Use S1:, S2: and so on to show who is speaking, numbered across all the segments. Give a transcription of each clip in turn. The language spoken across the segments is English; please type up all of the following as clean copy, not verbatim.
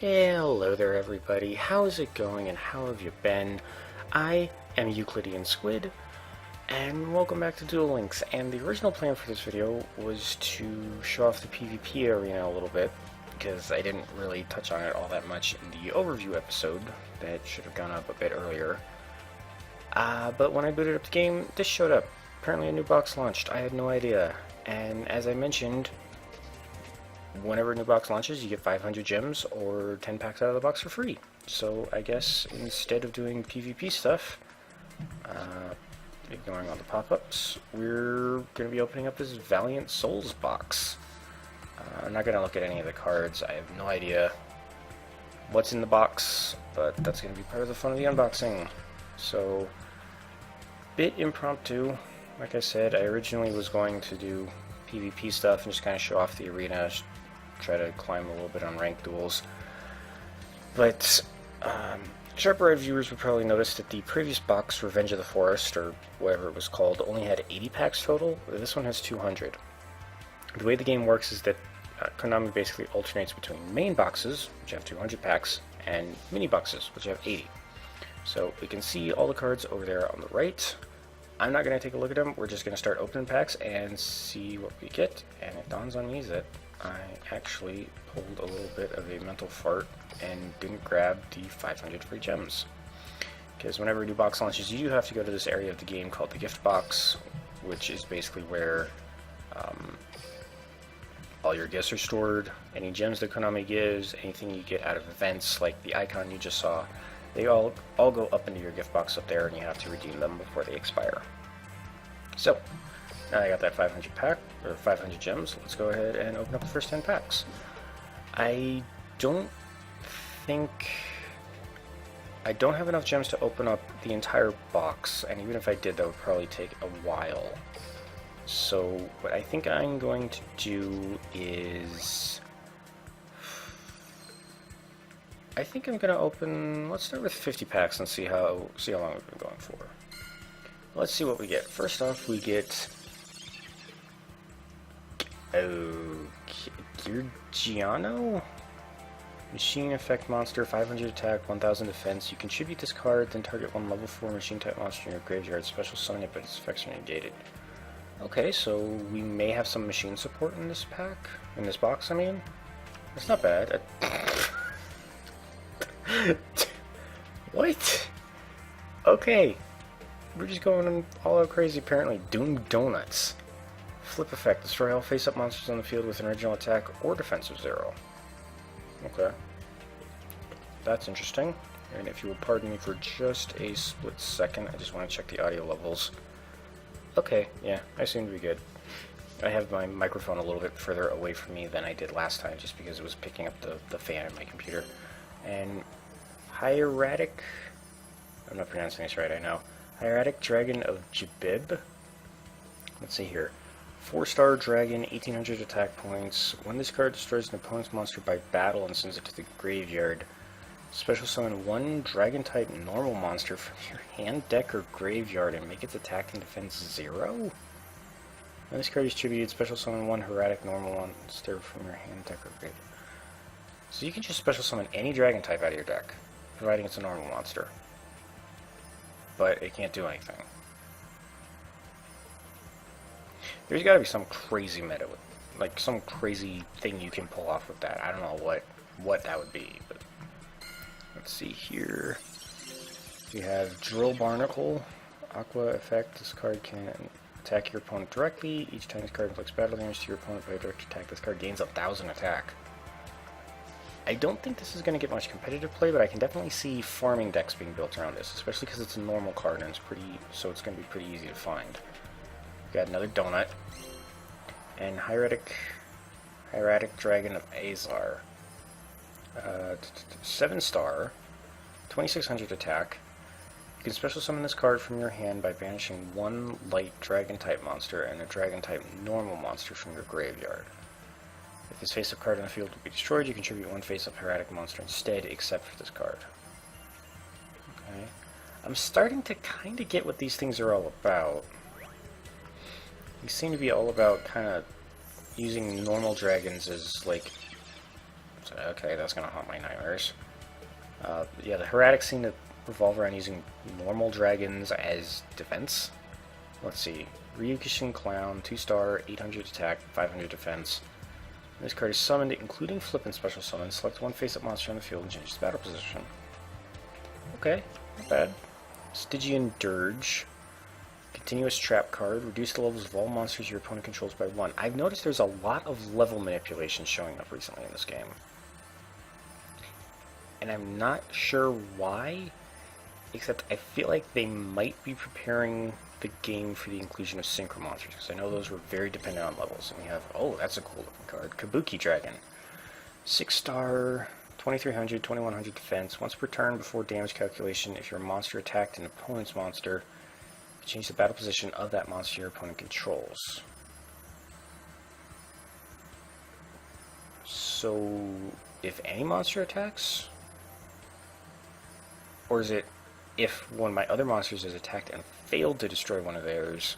S1: Hello there everybody, how's it going and how have you been? I am EuclideanSqd, and welcome back to Duel Links, and the original plan for this video was to show off the PvP arena a little bit, because I didn't really touch on it all that much in the overview episode that should have gone up a bit earlier. But when I booted up the game, this showed up. Apparently a new box launched, I had no idea, and as I mentioned, whenever a new box launches, you get 500 gems or 10 packs out of the box for free. So I guess instead of doing PvP stuff, ignoring all the pop-ups, we're going to be opening up this Valiant Souls box. I'm not going to look at any of the cards. I have no idea what's in the box, but that's going to be part of the fun of the unboxing. So, bit impromptu. Like I said, I originally was going to do PvP stuff and just kind of show off the arena, try to climb a little bit on ranked duels. But sharper-eyed viewers would probably notice that the previous box, Revenge of the Forest, or whatever it was called, only had 80 packs total. This one has 200. The way the game works is that Konami basically alternates between main boxes, which have 200 packs, and mini boxes, which have 80. So we can see all the cards over there on the right. I'm not going to take a look at them, we're just going to start opening packs and see what we get, and it dawns on me that I actually pulled a little bit of a mental fart and didn't grab the 500 free gems. Because whenever a new box launches, you do have to go to this area of the game called the gift box, which is basically where all your gifts are stored. Any gems that Konami gives, anything you get out of events like the icon you just saw, they all go up into your gift box up there, and you have to redeem them before they expire. So, now I got that 500 pack, or 500 gems, let's go ahead and open up the first 10 packs. I don't have enough gems to open up the entire box, and even if I did, that would probably take a while. So, what I think I'm going to do is, I think I'm going to open, let's start with 50 packs and see how long we've been going for. Let's see what we get. First off, we get Giorgiano? Machine effect monster, 500 attack, 1000 defense. You contribute this card, then target one level 4 machine type monster in your graveyard. Special summon it, but its effects are negated. Okay, so we may have some machine support in this pack. In this box, I mean. That's not bad. What? Okay. We're just going all out crazy apparently. Doom Donuts. Flip effect. Destroy all face-up monsters on the field with an original attack or defensive 0. Okay. That's interesting. And if you will pardon me for just a split second, I just want to check the audio levels. Okay, yeah, I seem to be good. I have my microphone a little bit further away from me than I did last time, just because it was picking up the fan in my computer. And Hieratic, I'm not pronouncing this right, I know. Hieratic Dragon of Jibib. Let's see here. 4-star dragon, 1800 attack points. When this card destroys an opponent's monster by battle and sends it to the graveyard, special summon one dragon type normal monster from your hand, deck, or graveyard and make its attack and defense 0? When this card is distributed, special summon one hieratic normal monster from your hand, deck, or graveyard. So you can just special summon any dragon type out of your deck, providing it's a normal monster. But it can't do anything. There's got to be some crazy meta with, like, some crazy thing you can pull off with that. I don't know what that would be, but let's see here. We have Drill Barnacle, Aqua effect. This card can attack your opponent directly. Each time this card inflicts battle damage to your opponent by a direct attack, this card gains 1000 attack. I don't think this is going to get much competitive play, but I can definitely see farming decks being built around this, especially because it's a normal card and it's going to be pretty easy to find. We got another donut, and Hieratic Dragon of Azar. 7-star, 2600 attack. You can special summon this card from your hand by banishing one light dragon type monster and a dragon type normal monster from your graveyard. If this face-up card on the field will be destroyed, you contribute one face-up hieratic monster instead, except for this card. Okay. I'm starting to kind of get what these things are all about. These seem to be all about kind of using normal dragons as, like, Okay, that's gonna haunt my nightmares. Yeah, the Heretics seem to revolve around using normal dragons as defense. Let's see. Ryukushin Clown, 2-star, 800 attack, 500 defense. When this card is summoned, including flip and special summon, select one face-up monster on the field and change its battle position. Okay, not bad. Stygian Dirge. Continuous trap card. Reduce the levels of all monsters your opponent controls by 1. I've noticed there's a lot of level manipulation showing up recently in this game. And I'm not sure why, except I feel like they might be preparing the game for the inclusion of synchro monsters, because I know those were very dependent on levels. And we have, oh, that's a cool looking card, Kabuki Dragon. 6-star, 2300, 2100 defense. Once per turn before damage calculation, if your monster attacked an opponent's monster, change the battle position of that monster your opponent controls. So, if any monster attacks? Or is it if one of my other monsters is attacked and failed to destroy one of theirs,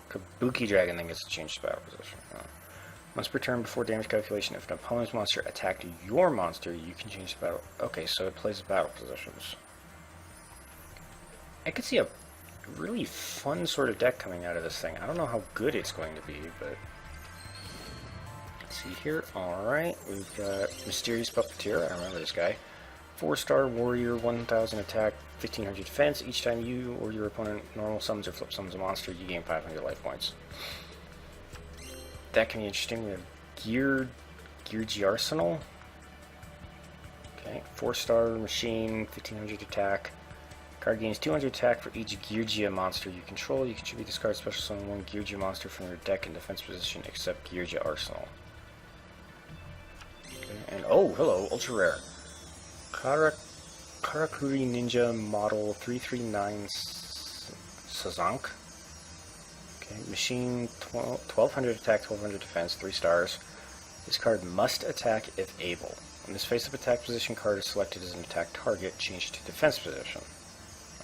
S1: Kabuki Dragon then gets to change the battle position? Once per turn before damage calculation, if an opponent's monster attacked your monster, you can change the battle. Okay, so it plays the battle positions. I could see a really fun sort of deck coming out of this thing. I don't know how good it's going to be, but let's see here. Alright, we've got Mysterious Puppeteer. I remember this guy. 4-star warrior, 1000 attack, 1500 defense. Each time you or your opponent normal summons or flip summons a monster, you gain 500 life points. That can be interesting. We have Geargy Arsenal. Okay, 4-star machine, 1500 attack. Card gains 200 attack for each Geargia monster you control. You contribute this card special summon one Geargia monster from your deck in defense position except Geargia Arsenal. Okay, and oh, hello, ultra rare. Karakuri Ninja Model 339 Sazank. Okay, machine 1200 attack, 1200 defense, 3 stars. This card must attack if able. When this face-up attack position card is selected as an attack target, change it to defense position.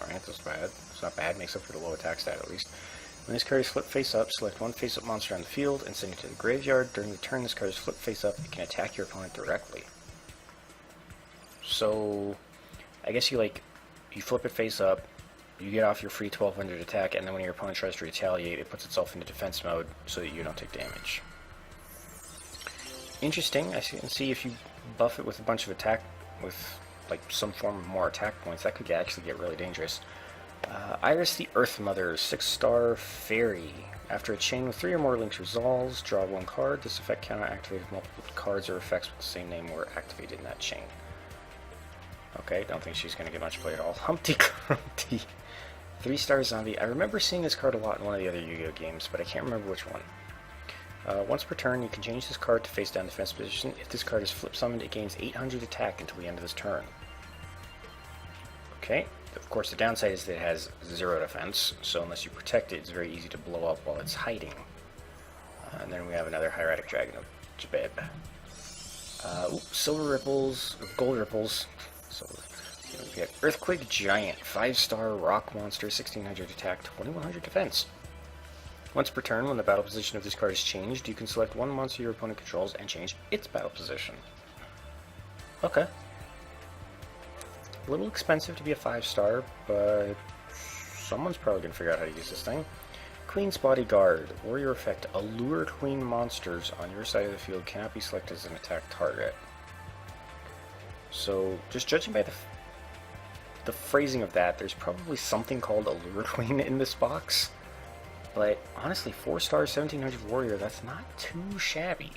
S1: Alright, that's bad. It's not bad, makes up for the low attack stat at least. When this card is flipped face up, select one face up monster on the field and send it to the graveyard. During the turn this card is flipped face up, it can attack your opponent directly. So, I guess you flip it face up, you get off your free 1200 attack, and then when your opponent tries to retaliate, it puts itself into defense mode so that you don't take damage. Interesting. I can see if you buff it with a bunch of attack, with like some form of more attack points, that could actually get really dangerous. Iris the Earth Mother, 6-star fairy. After a chain with 3 or more links resolves, draw 1 card. This effect cannot activate if multiple cards or effects with the same name were activated in that chain. Okay, don't think she's going to get much play at all. Humpty Grumpty, 3-star zombie. I remember seeing this card a lot in one of the other Yu-Gi-Oh games, but I can't remember which one. Once per turn, you can change this card to face down defense position. If this card is flip summoned, it gains 800 attack until the end of this turn. Okay, of course the downside is that it has 0 defense, so unless you protect it, it's very easy to blow up while it's hiding. And then we have another Hieratic Dragon of Jabeb. Silver Ripples, or Gold Ripples. So we got Earthquake Giant, 5-star rock monster, 1600 attack, 2100 defense. Once per turn, when the battle position of this card is changed, you can select one monster your opponent controls and change its battle position. Okay. A little expensive to be a 5-star, but someone's probably going to figure out how to use this thing. Queen's Bodyguard. Warrior effect. Allure queen monsters on your side of the field cannot be selected as an attack target. So, just judging by the phrasing of that, there's probably something called Allure Queen in this box. But honestly, 4-star 1700 warrior, that's not too shabby.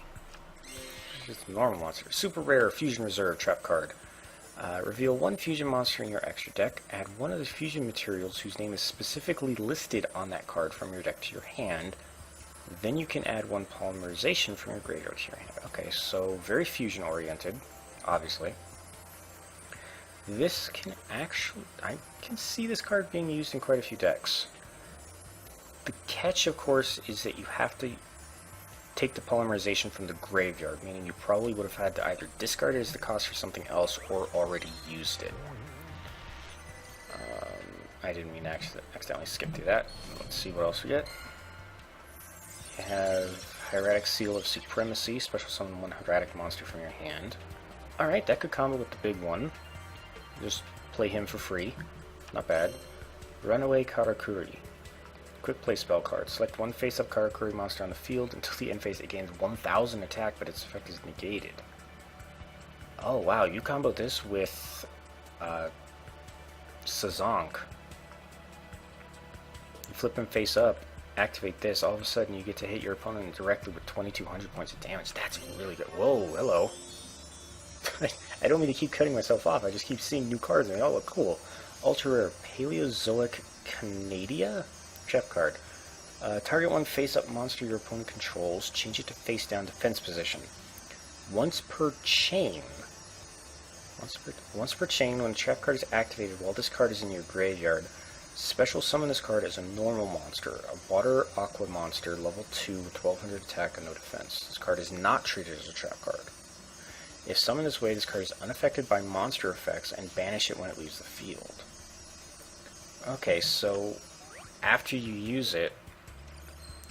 S1: It's a normal monster. Super rare Fusion Reserve trap card. Reveal 1 fusion monster in your extra deck. Add 1 of the fusion materials whose name is specifically listed on that card from your deck to your hand. Then you can add 1 polymerization from your graveyard to your hand. Okay, so very fusion oriented, obviously. This can actually, I can see this card being used in quite a few decks. The catch, of course, is that you have to take the polymerization from the graveyard, meaning you probably would have had to either discard it as the cost for something else or already used it. I didn't mean to accidentally skip through that. Let's see what else we get. You have Hieratic Seal of Supremacy, special summon 1 hieratic monster from your hand. Alright, that could combo with the big one. Just play him for free. Not bad. Runaway Karakuri. Quick play spell card. Select one face-up Karakuri monster on the field. Until the end phase it gains 1000 attack, but its effect is negated. Oh wow, you combo this with Sazonk. You flip him face up, activate this, all of a sudden you get to hit your opponent directly with 2200 points of damage. That's really good. Whoa, hello. I don't mean to keep cutting myself off, I just keep seeing new cards and they all look cool. Ultra rare, Paleozoic Canadia? Trap card. Target one face-up monster your opponent controls, change it to face-down defense position. Once per chain, when a trap card is activated while this card is in your graveyard, special summon this card as a normal monster, a water aqua monster, level 2 with 1200 attack and no defense. This card is not treated as a trap card. If summoned this way, this card is unaffected by monster effects and banish it when it leaves the field. Okay, so after you use it,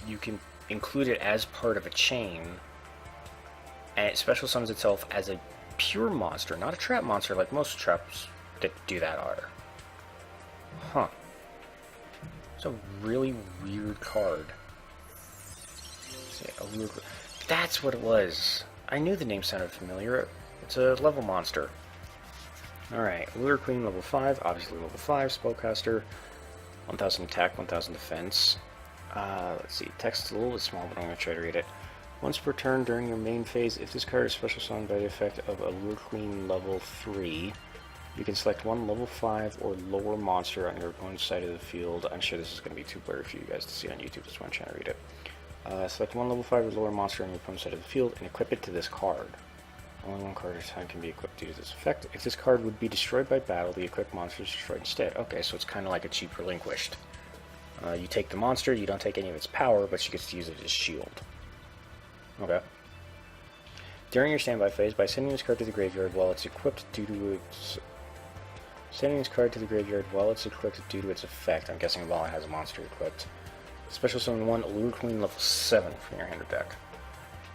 S1: you can include it as part of a chain, and it special summons itself as a pure monster, not a trap monster like most traps that do that are. Huh. It's a really weird card. That's what it was. I knew the name sounded familiar. It's a level monster. Alright, Lure Queen level 5, obviously level 5, spellcaster. 1000 attack, 1000 defense. Let's see, text is a little bit small, but I'm going to try to read it. Once per turn during your main phase, if this card is special summoned by the effect of a Lure Queen level 3, you can select one level 5 or lower monster on your opponent's side of the field. I'm sure this is going to be too blurry for you guys to see on YouTube, that's why I'm trying to read it. Select one level 5 or lower monster on your opponent's side of the field and equip it to this card. Only one card at a time can be equipped due to this effect. If this card would be destroyed by battle, the equipped monster is destroyed instead. Okay, so it's kind of like a cheap relinquished. You take the monster, you don't take any of its power, but she gets to use it as shield. Okay. During your standby phase, by sending this card to the graveyard while it's equipped due to its... Sending this card to the graveyard while it's equipped due to its effect, I'm guessing while it has a monster equipped. Special summon 1 Lure Queen level 7 from your hand or deck.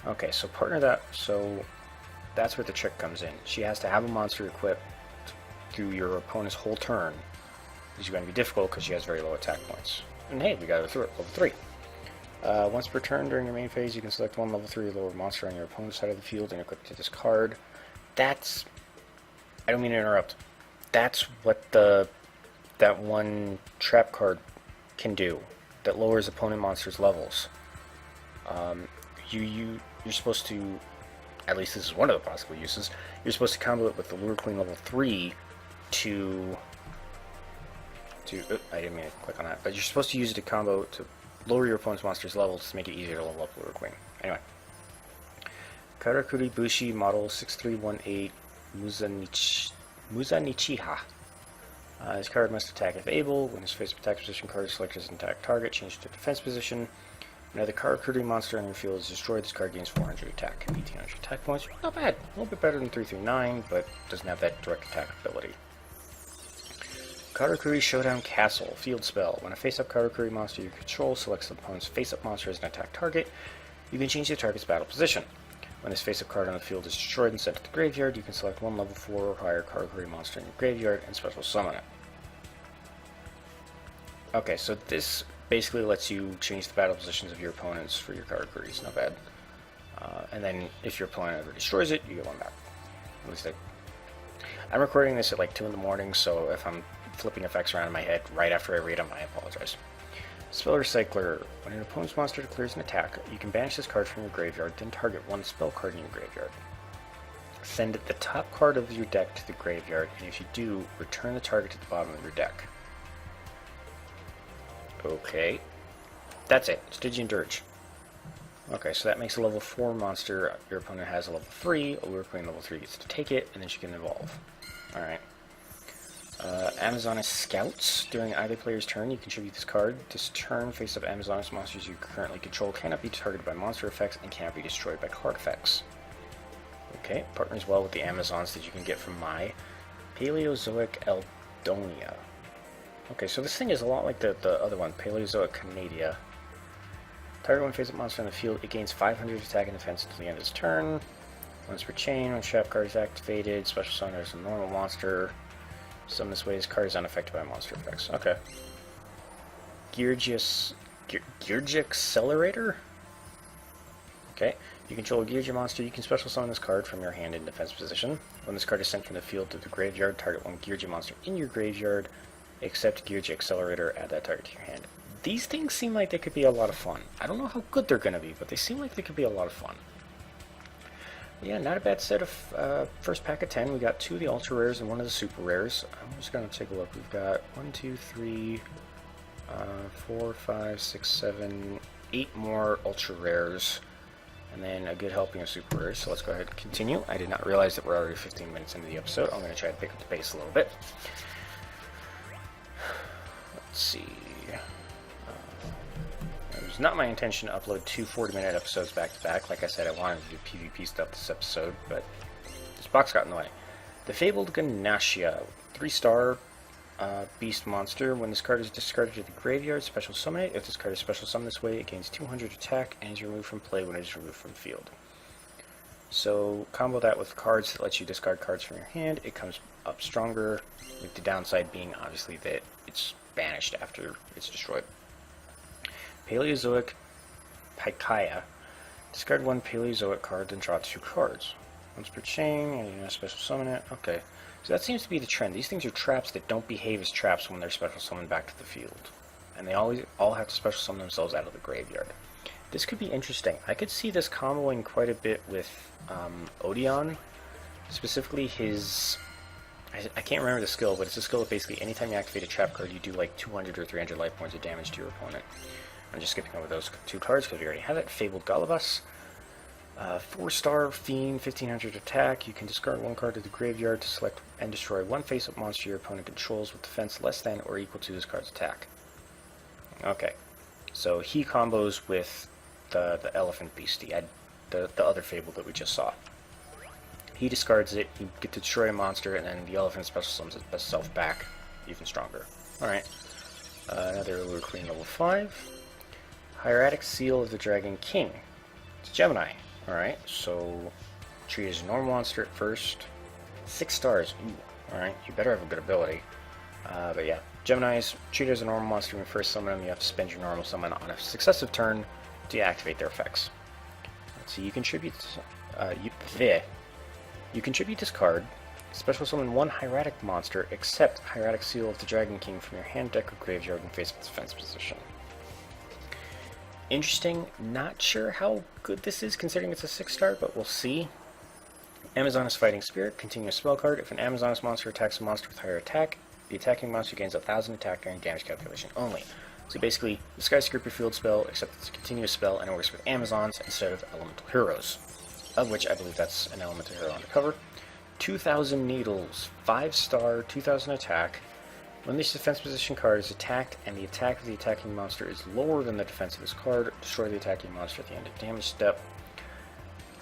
S1: Okay, so partner that, so that's where the trick comes in. She has to have a monster equipped through your opponent's whole turn. Which is going to be difficult because she has very low attack points. And hey, we got her through it, level 3. Once per turn during your main phase, you can select one level 3 or lower monster on your opponent's side of the field and equip it to this card. That's... I don't mean to interrupt. That's what that one trap card can do. That lowers opponent monsters' levels. You're supposed to... At least this is one of the possible uses. You're supposed to combo it with the Lure Queen level 3 to I didn't mean to click on that, but you're supposed to use it to combo to lower your opponent's monster's levels to make it easier to level up Lure Queen. Anyway. Karakuri Bushi model 6318 Muzanichiha. This card must attack if able. When his face attack position card is selected as an attack target, change it to defense position. Another Karakuri monster on your field is destroyed. This card gains 400 attack and 1800 attack points. Not bad. A little bit better than 339, but doesn't have that direct attack ability. Karakuri Showdown Castle, field spell. When a face-up Karakuri monster you control selects the opponent's face-up monster as an attack target, you can change the target's battle position. When this face-up card on the field is destroyed and sent to the graveyard, you can select one level 4 or higher Karakuri monster in your graveyard and special summon it. Okay, so this basically lets you change the battle positions of your opponents for your Karakuris, not bad. And then if your opponent ever destroys it, you get one back. At least I'm recording this at like 2 in the morning, so if I'm flipping effects around in my head right after I read them, I apologize. Spell Recycler. When an opponent's monster declares an attack, you can banish this card from your graveyard, then target one spell card in your graveyard. Send the top card of your deck to the graveyard, and if you do, return the target to the bottom of your deck. Okay. That's it. Stygian Dirge. Okay, so that makes a level 4 monster. Your opponent has a level 3. A Lure Queen level 3 gets to take it, and then she can evolve. Alright. Amazoness Scouts. During either player's turn, you contribute this card. This turn, face-up Amazoness monsters you currently control cannot be targeted by monster effects and cannot be destroyed by card effects. Okay, partners well with the Amazons that you can get from my Paleozoic Eldonia. Okay, so this thing is a lot like the other one, Paleozoic Canadia. Target one face-up monster on the field, it gains 500 attack and defense until the end of its turn. Once per chain, when trap card is activated, special summon as a normal monster. Summon this way, this card is unaffected by monster effects. Okay. Geargic Accelerator? Okay. You control a Geargia monster, you can special summon this card from your hand in defense position. When this card is sent from the field to the graveyard, target one Geargia monster in your graveyard, except Geargia Accelerator, add that target to your hand. These things seem like they could be a lot of fun. I don't know how good they're going to be, but they seem like they could be a lot of fun. Yeah, not a bad set of first pack of 10. We got 2 of the ultra rares and 1 of the super rares. I'm just going to take a look. We've got 1, 2, 3, 4, 5, 6, 7, 8 more ultra rares, and then a good helping of super rares. So let's go ahead and continue. I did not realize that we're already 15 minutes into the episode. I'm going to try to pick up the pace a little bit. Let's see. It was not my intention to upload 2 40-minute episodes back to back. Like I said, I wanted to do PvP stuff this episode, but this box got in the way. The Fabled Ganashia, 3-star beast monster. When this card is discarded to the graveyard, special summon it. If this card is special summoned this way, it gains 200 attack and is removed from play when it is removed from the field. So combo that with cards that let you discard cards from your hand. It comes up stronger, with the downside being obviously that it's banished after it's destroyed. Paleozoic Pikaia. Discard 1 Paleozoic card, then draw 2 cards. Once per chain, and you know, special summon it. Okay. So that seems to be the trend. These things are traps that don't behave as traps when they're special summoned back to the field. And they all have to special summon themselves out of the graveyard. This could be interesting. I could see this comboing quite a bit with Odeon. Specifically his... I can't remember the skill, but it's a skill that basically anytime you activate a trap card, you do like 200 or 300 life points of damage to your opponent. I'm just skipping over those 2 cards because we already have it. Fabled Galabas. 4-star Fiend, 1500 attack. You can discard 1 card to the graveyard to select and destroy 1 face-up monster your opponent controls with defense less than or equal to this card's attack. Okay, so he combos with the Elephant Beast, the other Fable that we just saw. He discards it, you get to destroy a monster, and then the Elephant special summons itself back, even stronger. Alright, another Lure Queen level 5. Hieratic Seal of the Dragon King. It's Gemini. Alright, so treat it as a normal monster at first. 6 stars. Ooh, alright, you better have a good ability. But yeah, Geminis, treat it as a normal monster when you first summon them. You have to spend your normal summon on a successive turn to deactivate their effects. Let's see, you contribute this card. Special summon 1 hieratic monster, except Hieratic Seal of the Dragon King from your hand, deck, or graveyard in face-up defense position. Interesting. Not sure how good this is considering it's a 6-star, but we'll see. Amazoness Fighting Spirit, continuous spell card. If an Amazoness monster attacks a monster with higher attack, the attacking monster gains 1000 attack during damage calculation only. So basically, disguise Grip Your Field spell, except it's a continuous spell and it works with Amazons instead of elemental heroes, of which I believe that's an elemental hero on the cover. 2000 Needles, 5-star, 2000 attack. When this defense position card is attacked and the attack of the attacking monster is lower than the defense of this card, destroy the attacking monster at the end of damage step.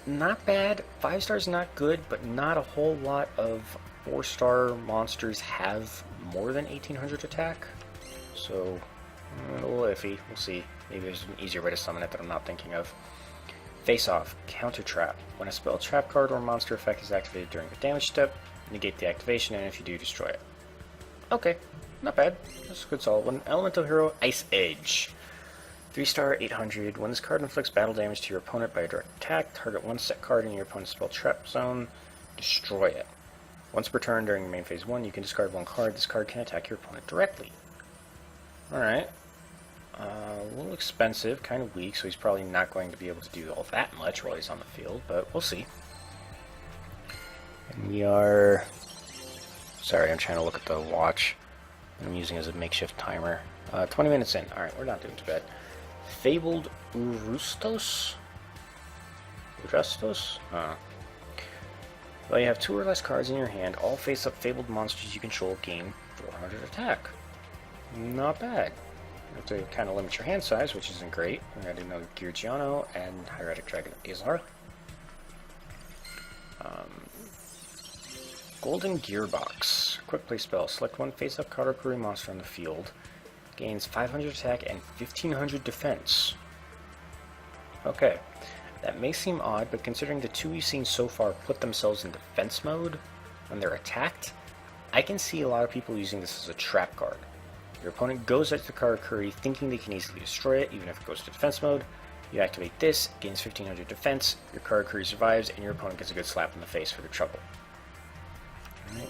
S1: Not bad. 5 stars not good, but not a whole lot of 4-star monsters have more than 1800 attack. So, a little iffy. We'll see. Maybe there's an easier way to summon it that I'm not thinking of. Face Off, Counter Trap. When a spell, trap card, or monster effect is activated during the damage step, negate the activation, and if you do, destroy it. Okay, not bad. That's a good solid one. Elemental Hero, Ice Edge. 3-star, 800. When this card inflicts battle damage to your opponent by a direct attack, target 1 set card in your opponent's spell trap zone, destroy it. Once per turn during main phase 1, you can discard 1 card. This card can attack your opponent directly. Alright. A little expensive, kind of weak, so he's probably not going to be able to do all that much while he's on the field, but we'll see. And we are... Sorry, I'm trying to look at the watch. I'm using it as a makeshift timer. 20 minutes in. Alright, we're not doing too bad. Fabled Urustos? Well, you have 2 or less cards in your hand. All face-up fabled monsters you control gain 400 attack. Not bad. You have to kind of limit your hand size, which isn't great. We got another Geargiano and Hieratic Dragon Azar. Golden Gearbox. Quick play spell. Select 1 face-up card or query monster on the field. Gains 500 attack and 1500 defense. Okay. That may seem odd, but considering the two we've seen so far put themselves in defense mode when they're attacked, I can see a lot of people using this as a trap card. Your opponent goes at the Karakuri thinking they can easily destroy it, even if it goes to defense mode. You activate this, gains 1500 defense, your Karakuri survives, and your opponent gets a good slap in the face for the trouble. Alright,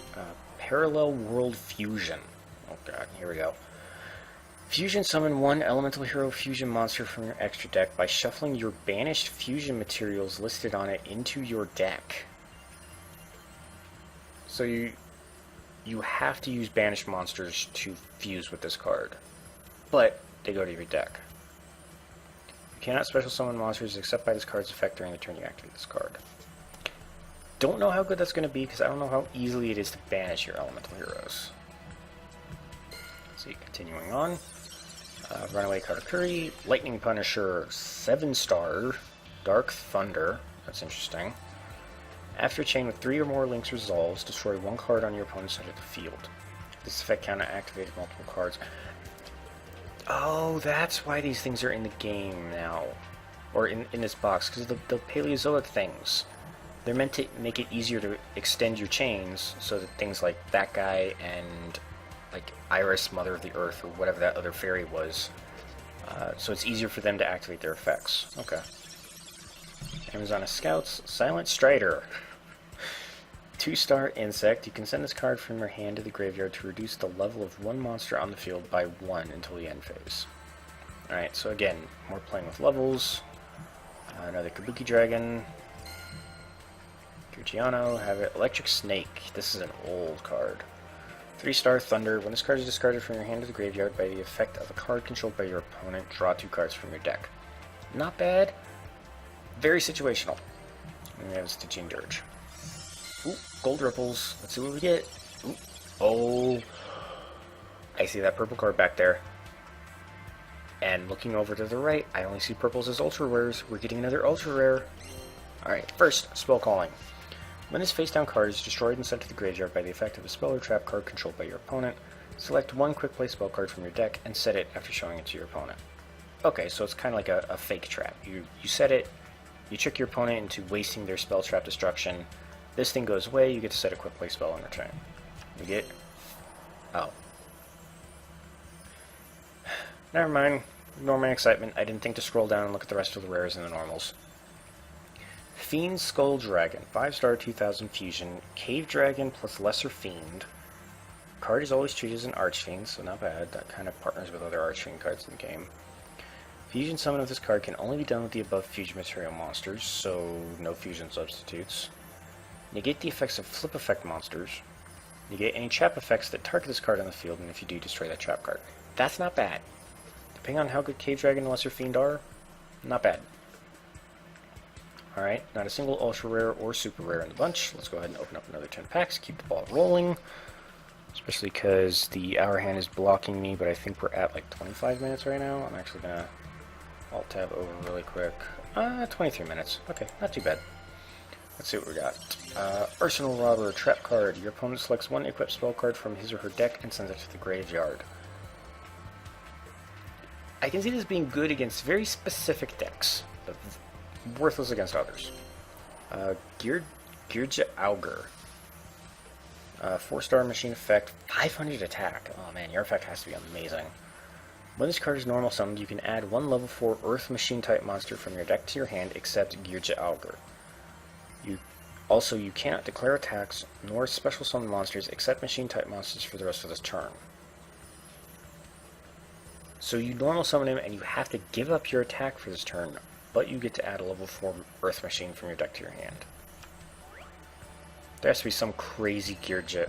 S1: Parallel World Fusion. Oh god, here we go. Fusion summon one elemental hero fusion monster from your extra deck by shuffling your banished fusion materials listed on it into your deck. So you have to use banished monsters to fuse with this card, but they go to your deck. You cannot special summon monsters except by this card's effect during the turn you activate this card. Don't know how good that's going to be because I don't know how easily it is to banish your elemental heroes. Let's see, continuing on. Runaway Karakuri, Lightning Punisher, 7-star, Dark Thunder, that's interesting. After a chain with 3 or more links resolves, destroy 1 card on your opponent's side of the field. This effect counter-activated multiple cards. Oh, that's why these things are in the game now. Or in this box, because the Paleozoic things. They're meant to make it easier to extend your chains, so that things like that guy and like Iris, Mother of the Earth, or whatever that other fairy was. So it's easier for them to activate their effects. Okay. Amazon Scouts, Silent Strider. 2-star insect. You can send this card from your hand to the graveyard to reduce the level of one monster on the field by 1 until the end phase. Alright, so again, more playing with levels. Another Kabuki Dragon. Gucciano, have it. Electric Snake. This is an old card. 3-star Thunder. When this card is discarded from your hand to the graveyard by the effect of a card controlled by your opponent, draw 2 cards from your deck. Not bad. Very situational. And we have Stygian Dirge. Ooh, Gold Ripples. Let's see what we get. Ooh. Oh. I see that purple card back there. And looking over to the right, I only see purples as ultra rares. We're getting another ultra rare. Alright, first, Spell Calling. When this face-down card is destroyed and sent to the graveyard by the effect of a spell or trap card controlled by your opponent, select 1 quick play spell card from your deck and set it after showing it to your opponent. Okay, so it's kind of like a fake trap. You set it, you trick your opponent into wasting their spell trap destruction. This thing goes away, you get to set a quick play spell in return. You get... Oh. Never mind. Ignore my excitement. I didn't think to scroll down and look at the rest of the rares and the normals. Fiend Skull Dragon, 5-star 2000 fusion, Cave Dragon plus Lesser Fiend. Card is always treated as an Archfiend, so not bad. That kind of partners with other Archfiend cards in the game. Fusion summon of this card can only be done with the above fusion material monsters, so no fusion substitutes. Negate the effects of flip effect monsters. Negate any trap effects that target this card on the field, and if you do, destroy that trap card. That's not bad. Depending on how good Cave Dragon and Lesser Fiend are, not bad. Alright, not a single ultra rare or super rare in the bunch. Let's go ahead and open up another 10 packs, keep the ball rolling. Especially because the hour hand is blocking me, but I think we're at like 25 minutes right now. I'm actually going to alt-tab over really quick. 23 minutes. Okay, not too bad. Let's see what we got. Arsenal Robber, Trap card. Your opponent selects 1 equipped spell card from his or her deck and sends it to the graveyard. I can see this being good against very specific decks, but worthless against others. Girja Augur. 4-star machine effect, 500 attack. Oh man, your effect has to be amazing. When this card is normal summoned, you can add 1 level 4 Earth Machine type monster from your deck to your hand except Girja Augur. You cannot declare attacks nor special summon monsters except machine type monsters for the rest of this turn. So you normal summon him and you have to give up your attack for this turn, but you get to add a level 4 Earth Machine from your deck to your hand. There has to be some crazy Girja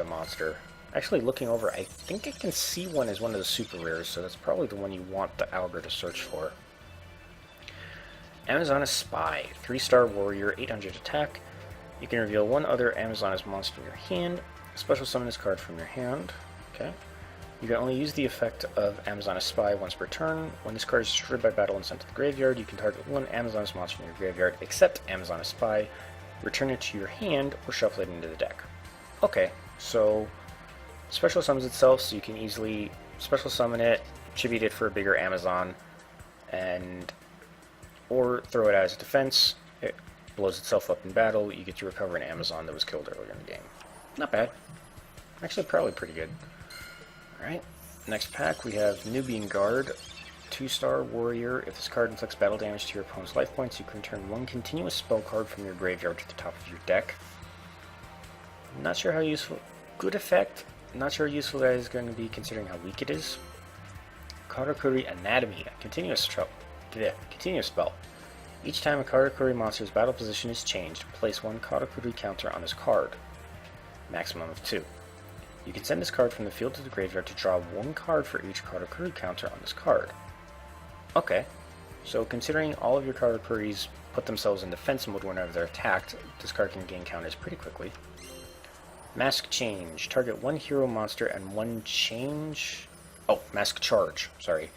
S1: monster. Actually, looking over, I think I can see one as one of the super rares, so that's probably the one you want the Augur to search for. Amazoness Spy, 3-star warrior, 800 attack. You can reveal 1 other Amazoness monster in your hand, special summon this card from your hand. Okay. You can only use the effect of Amazoness Spy once per turn. When this card is destroyed by battle and sent to the graveyard, you can target 1 Amazoness monster in your graveyard except Amazoness Spy, return it to your hand, or shuffle it into the deck. Okay, so special summons itself, so you can easily special summon it, tribute it for a bigger Amazon, and or throw it as a defense. It blows itself up in battle. You get to recover an Amazon that was killed earlier in the game. Not bad. Actually, probably pretty good. Alright, next pack we have Nubian Guard. 2-star warrior. If this card inflicts battle damage to your opponent's life points, you can return one continuous spell card from your graveyard to the top of your deck. Not sure how useful. Good effect. Not sure how useful that is going to be considering how weak it is. Karakuri Anatomy. Continuous spell. Each time a Karakuri monster's battle position is changed, place one Karakuri counter on this card. Maximum of 2. You can send this card from the field to the graveyard to draw one card for each Karakuri counter on this card. Okay, so considering all of your Karakuris put themselves in defense mode whenever they're attacked, this card can gain counters pretty quickly. Mask Change. Target one hero monster and one change... Oh, Mask Charge, sorry.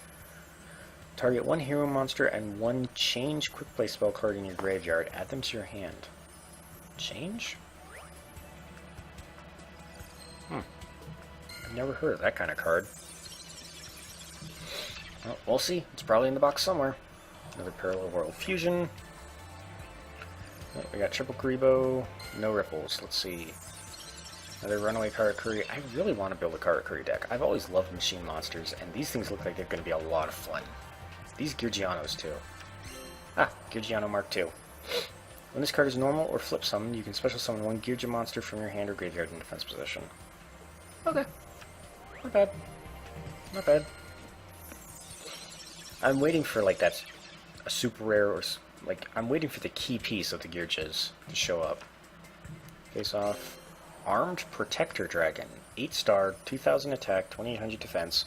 S1: Target one hero monster and one change quick play spell card in your graveyard. Add them to your hand. Change? I've never heard of that kind of card. Well, we'll see. It's probably in the box somewhere. Another Parallel World Fusion. Oh, we got Triple Karibo. No Ripples. Let's see. Another Runaway Karakuri. I really want to build a Karakuri deck. I've always loved machine monsters, and these things look like they're going to be a lot of fun. These Georgianos, too. Ah, Georgiano Mark II. When this card is normal or flip summoned, you can special summon one Georgia monster from your hand or graveyard in defense position. Okay. Not bad. Not bad. I'm waiting for, like, that's a super rare, or, like, I'm waiting for the key piece of the Georgias to show up. Face off. Armed Protector Dragon. 8-star, 2000 attack, 2800 defense.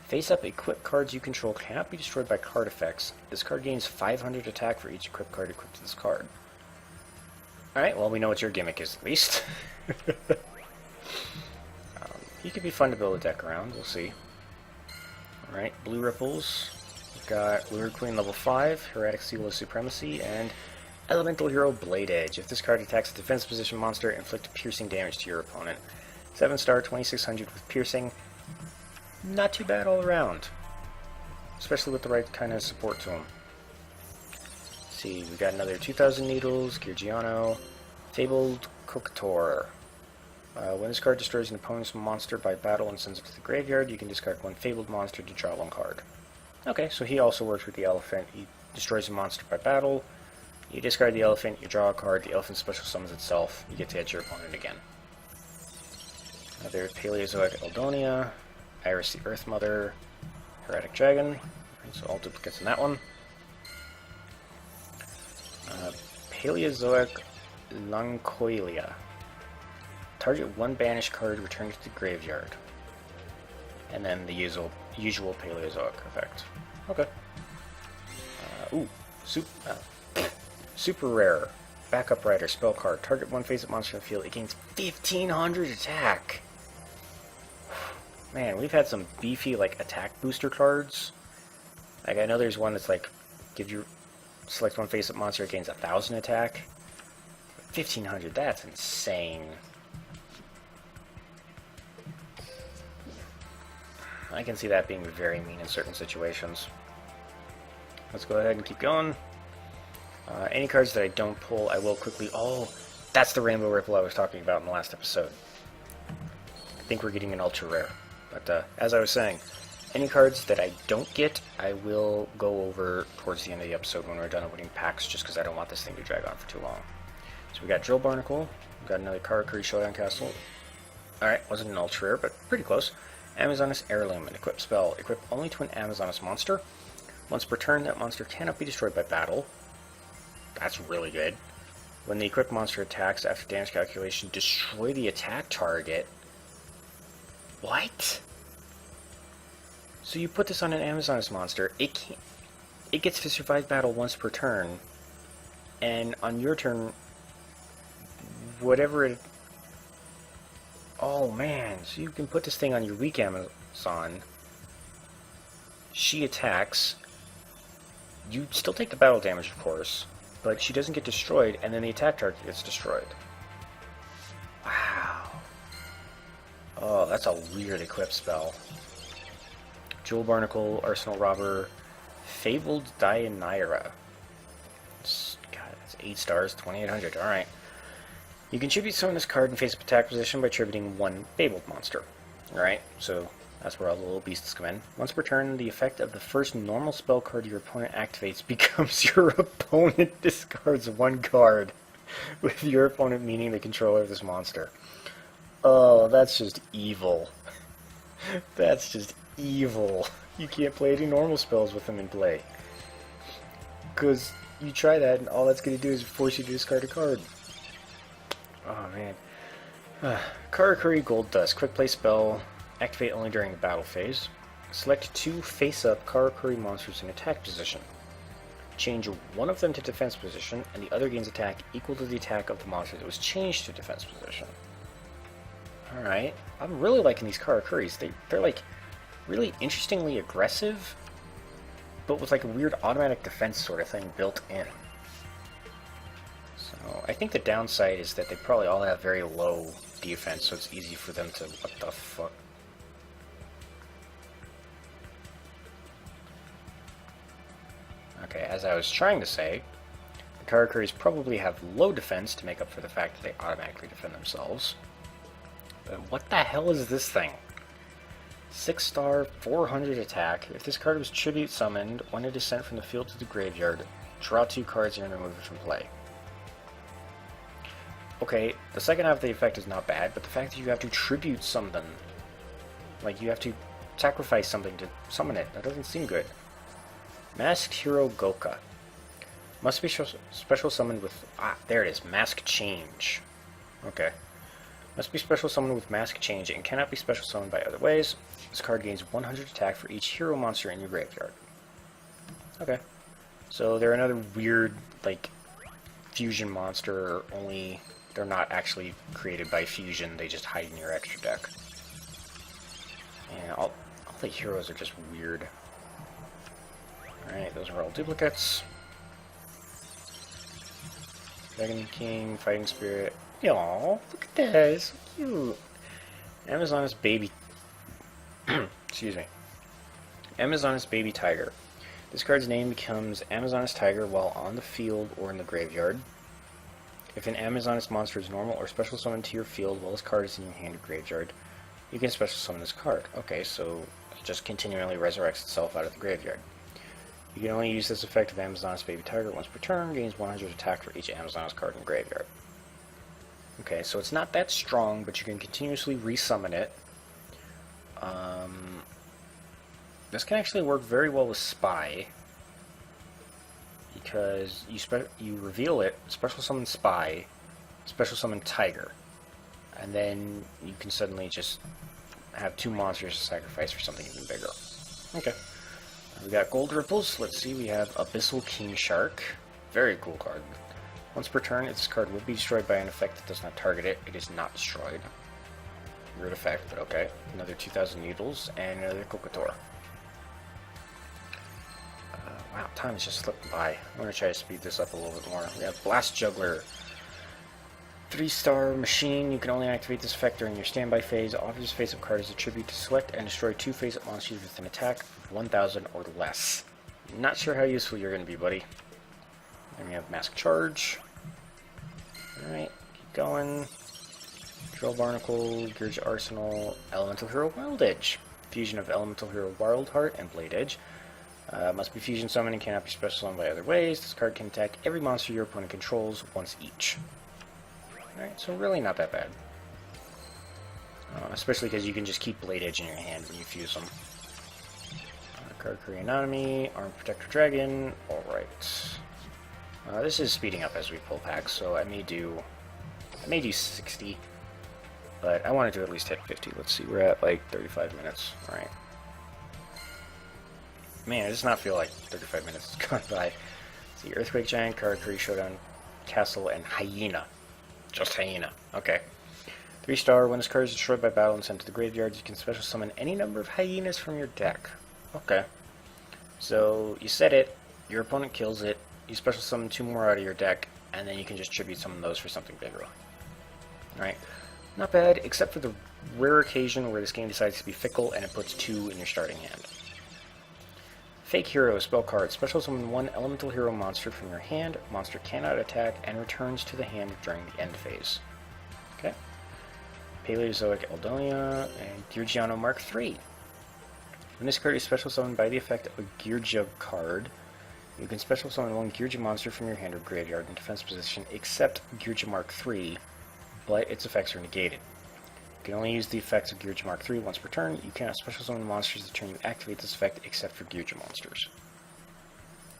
S1: Face up, equip cards you control cannot be destroyed by card effects. This card gains 500 attack for each equipped card equipped to this card. Alright, well, we know what your gimmick is, at least. He could be fun to build a deck around, we'll see. Alright, Blue Ripples. We've got Lunar Queen level 5, Heretic Seal of Supremacy, and Elemental Hero Blade Edge. If this card attacks a defense position monster, inflict piercing damage to your opponent. 7-star, 2600 with piercing. Not too bad all around. Especially with the right kind of support to him. Let's see, we got another 2000 Needles, Georgiano, Fabled Kokator. When this card destroys an opponent's monster by battle and sends it to the graveyard, you can discard one Fabled monster to draw one card. Okay, so he also works with the elephant. He destroys a monster by battle. You discard the elephant, you draw a card, the elephant special summons itself, you get to hit your opponent again. Another Paleozoic Eldonia, Iris the Earth Mother, Heretic Dragon. Right, so all duplicates in that one. Paleozoic Loncoilia. Target one banished card returned to the graveyard. And then the usual Paleozoic effect. Okay. Super rare. Backup Rider spell card. Target one face-up monster in the field. It gains 1500 attack. Man, we've had some beefy, like, attack booster cards. Like, I know there's one that's like, select one face-up monster, it gains 1000 attack. 1500, that's insane. I can see that being very mean in certain situations. Let's go ahead and keep going. Any cards that I don't pull, I will quickly... Oh, that's the Rainbow Ripple I was talking about in the last episode. I think we're getting an ultra rare. But as I was saying, any cards that I don't get, I will go over towards the end of the episode when we're done opening packs, just because I don't want this thing to drag on for too long. So we got Drill Barnacle, we got another Karakuri Showdown Castle. Alright, wasn't an ultra rare, but pretty close. Amazoness Heirloom, an equip spell. Equip only to an Amazoness monster. Once per turn, that monster cannot be destroyed by battle. That's really good. When the equipped monster attacks after damage calculation, destroy the attack target. What? So you put this on an Amazoness monster, it gets to survive battle once per turn, and on your turn, whatever it... Oh man, so you can put this thing on your weak Amazon, she attacks, you still take the battle damage of course, but she doesn't get destroyed, and then the attack target gets destroyed. Wow. Oh, that's a weird equip spell. Jewel Barnacle, Arsenal Robber, Fabled Deianira. 8 stars, 2800. Alright. You can tribute summon this card in face-up attack position by tributing one Fabled monster. Alright, so that's where all the little beasts come in. Once per turn, the effect of the first normal spell card your opponent activates becomes your opponent discards one card, with your opponent meaning the controller of this monster. Oh, that's just evil. That's just evil. You can't play any normal spells with them in play. Because you try that and all that's going to do is force you to discard a card. Oh man. Karakuri Gold Dust. Quick play spell. Activate only during the battle phase. Select 2 face-up Karakuri monsters in attack position. Change one of them to defense position, and the other gains attack equal to the attack of the monster that was changed to defense position. Alright. I'm really liking these Karakuris. They're like really interestingly aggressive, but with like a weird automatic defense sort of thing built in. So I think the downside is that they probably all have very low defense, so it's easy for them to... What the fuck? Okay, as I was trying to say, the Karakuris probably have low defense to make up for the fact that they automatically defend themselves. But what the hell is this thing? 6 star, 400 attack. If this card was tribute summoned, when it is sent from the field to the graveyard, draw 2 cards and remove it from play. Okay, the second half of the effect is not bad, but the fact that you have to tribute something, like you have to sacrifice something to summon it, that doesn't seem good. Masked Hero Goka. Must be special summoned with... Ah, there it is. Mask Change. Okay. Must be special summoned with Mask Change and cannot be special summoned by other ways. This card gains 100 attack for each hero monster in your graveyard. Okay. So they're another weird, like, fusion monster, only they're not actually created by fusion, they just hide in your extra deck. And all the heroes are just weird. Alright, those are all duplicates. Dragon King, Fighting Spirit. Aww, look at that, it's so cute. Amazoness Baby... Excuse me. Amazoness Baby Tiger. This card's name becomes Amazoness Tiger while on the field or in the graveyard. If an Amazoness monster is normal or special summoned to your field while this card is in your hand or graveyard, you can special summon this card. Okay, so it just continually resurrects itself out of the graveyard. You can only use this effect of Amazoness Baby Tiger once per turn, gains 100 attack for each Amazoness card in the graveyard. Okay, so it's not that strong, but you can continuously resummon it. This can actually work very well with Spy, because you reveal it, special summon Spy, special summon Tiger, and then you can suddenly just have 2 monsters to sacrifice for something even bigger. Okay. We got Gold Ripples. Let's see, we have Abyssal King Shark. Very cool card. Once per turn, this card will be destroyed by an effect that does not target it. It is not destroyed. Weird effect, but okay. Another 2,000 Needles, and another Kokotor. Wow, time is just slipping by. I'm going to try to speed this up a little bit more. We have Blast Juggler. 3-star machine. You can only activate this effect during your standby phase. Offer this face-up card as a tribute to select and destroy 2 face-up monsters with an attack of 1,000 or less. Not sure how useful you're going to be, buddy. Then we have Mask Charge. Alright, keep going. Drill Barnacle, Gurge Arsenal, Elemental Hero Wild Edge. Fusion of Elemental Hero Wild Heart and Blade Edge. Must be fusion summoned and cannot be special summoned by other ways. This card can attack every monster your opponent controls once each. Alright, so really not that bad. Especially because you can just keep Blade Edge in your hand when you fuse them. Karakuri Anatomy, Armed Protector Dragon. Alright. This is speeding up as we pull packs, so I may do 60. But I wanted to at least hit 50. Let's see, we're at like 35 minutes. Alright. Man, it does not feel like 35 minutes has gone by. Let's see, Earthquake Giant, Karakuri Showdown, Castle, and Hyena. Just Hyena. Okay. 3-star, when this card is destroyed by battle and sent to the graveyard, you can special summon any number of hyenas from your deck. Okay. So, you set it, your opponent kills it, you special summon 2 more out of your deck, and then you can just tribute summon those for something bigger. Alright. Not bad, except for the rare occasion where this game decides to be fickle and it puts 2 in your starting hand. Fake Hero spell card. Special summon one elemental hero monster from your hand. Monster cannot attack and returns to the hand during the end phase. Okay. Paleozoic Eldonia and Georgiano Mark III. When this card is special summoned by the effect of a Gearja card, you can special summon one Gearja monster from your hand or graveyard in defense position except Gearja Mark III, but its effects are negated. You can only use the effects of Gearja Mark III once per turn. You cannot special summon monsters the turn you activate this effect except for Gearja monsters.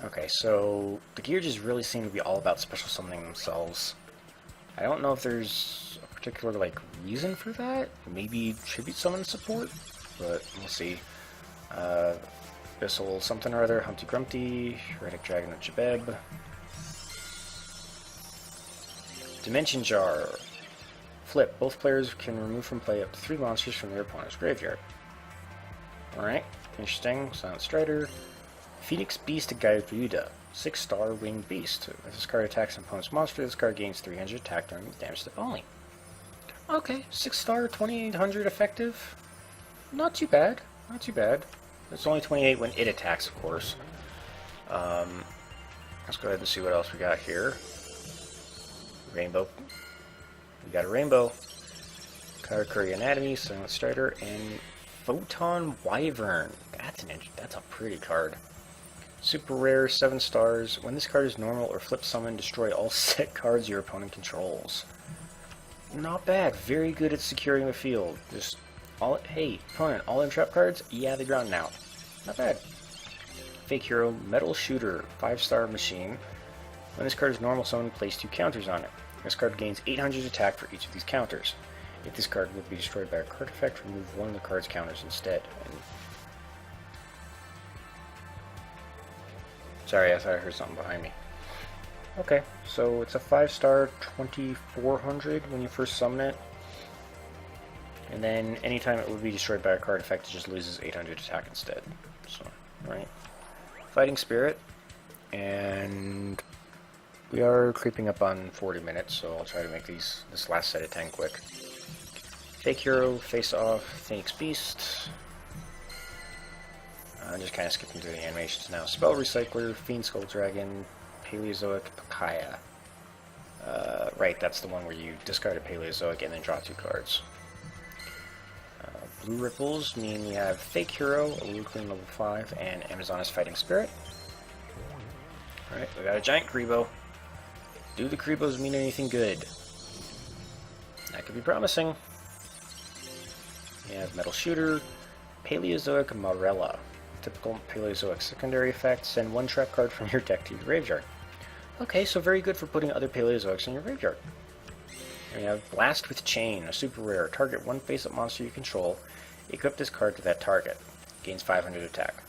S1: Okay, so the Gearjas really seem to be all about special summoning themselves. I don't know if there's a particular reason for that. Maybe tribute summon support, but we'll see. Abyssal something or other, Humpty Grumpty, Heretic Dragon of Jabeb. Dimension Jar. Flip. Both players can remove from play up to 3 monsters from their opponent's graveyard. Alright, interesting. Silent Strider. Phoenix Beast Gyruda. 6-star winged beast. If this card attacks an opponent's monster, this card gains 300 attack during the damage step only. Okay, 6-star, 2800 effective. Not too bad. Not too bad. It's only 28 when it attacks, of course. Let's go ahead and see what else we got here. Rainbow. We got a rainbow. Karakuri Anatomy, Silent Strider, and Photon Wyvern. That's a pretty card. Super rare, 7 stars. When this card is normal or flip summon, destroy all set cards your opponent controls. Not bad. Very good at securing the field. Just hey, opponent, all in trap cards? Yeah, they're gone now. Not bad. Fake Hero, Metal Shooter, 5-star machine. When this card is normal summon, place 2 counters on it. This card gains 800 attack for each of these counters. If this card would be destroyed by a card effect, remove one of the card's counters instead. Sorry, I thought I heard something behind me. Okay, so it's a 5-star, 2400 when you first summon it. And then anytime it would be destroyed by a card effect, it just loses 800 attack instead. So, right. Fighting Spirit. And we are creeping up on 40 minutes, so I'll try to make this last set of 10 quick. Fake Hero, Face Off, Phoenix Beast. I'm just kind of skipping through the animations now. Spell Recycler, Fiend Skull Dragon, Paleozoic Pakaya. Right, that's the one where you discard a Paleozoic and then draw 2 cards. Blue Ripples mean we have Fake Hero, Euclidean level 5, and Amazoness Fighting Spirit. Alright, we got a Giant Grebo. Do the Grebos mean anything good? That could be promising. We have Metal Shooter, Paleozoic Marella. Typical Paleozoic secondary effect, send 1 trap card from your deck to your graveyard. Okay, so very good for putting other Paleozoics in your graveyard. We have Blast with Chain, a super rare. Target 1 face-up monster you control. Equip this card to that target. Gains 500 attack.